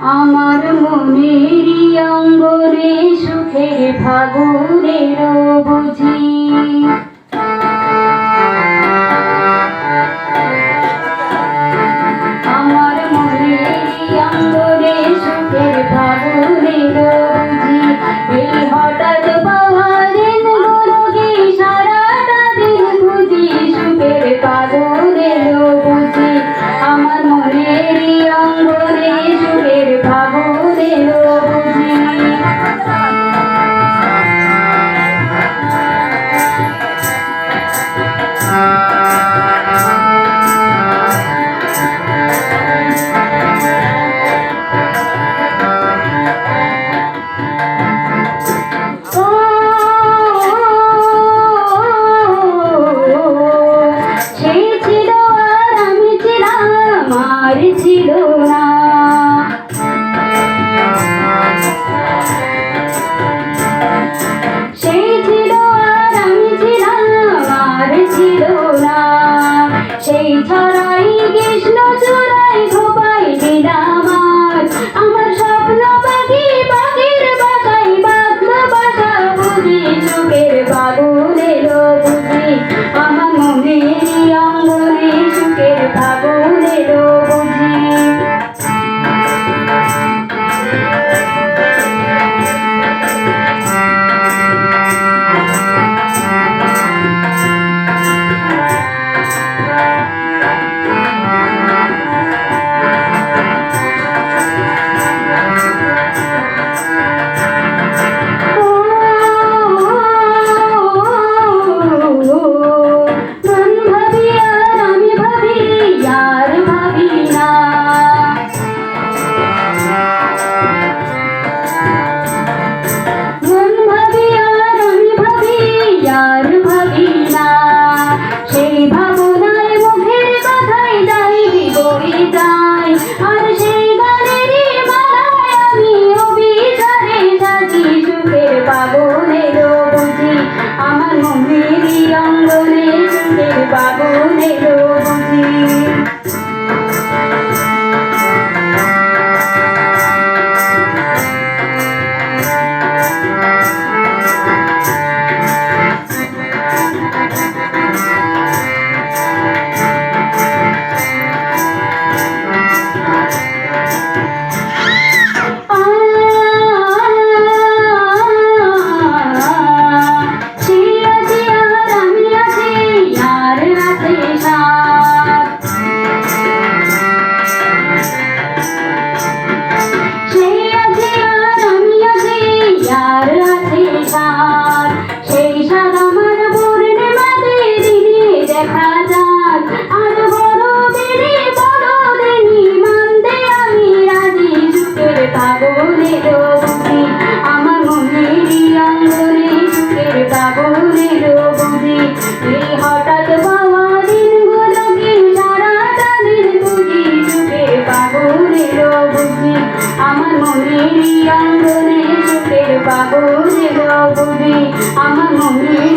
আমার মনেরই অঙ্গনে সুখের ফাগুনের বুঝি আমার মনেরই অঙ্গনে সুখের ফাগুনের বুঝি এই হঠাৎ পাওয়া দিন গুলোকে সারাটা দিন খুঁজি সুখের ফাগুনের বুঝি আমার মনেরই অঙ্গনে সুখের ফাগুনের বুঝি ছিল না সেই ছিল আর আমি ছিলাম আর ছিল না সেই ছড়াই কৃষ্ণ চূড়াই খোপাই দিলাম আমার স্বপ্ন পাখি পাখির বাসাই বাঁধল বাসা বুঝি সুখের ফাগুনের বুঝি আমার মনেরই অঙ্গনে সুখের ফাগুনের আমার মনেরই অঙ্গনে সুখের ফাগুনের বুঝি আমার মনেরই অঙ্গনে সুখের ফাগুনের বুঝি এই হঠাৎ পাওয়া দিনগুলোকে সারাটা দিন খুঁজি সুখের ফাগুনের বুঝি আমার মনেরই অঙ্গনে সুখের ফাগুনের বুঝি আমার মনে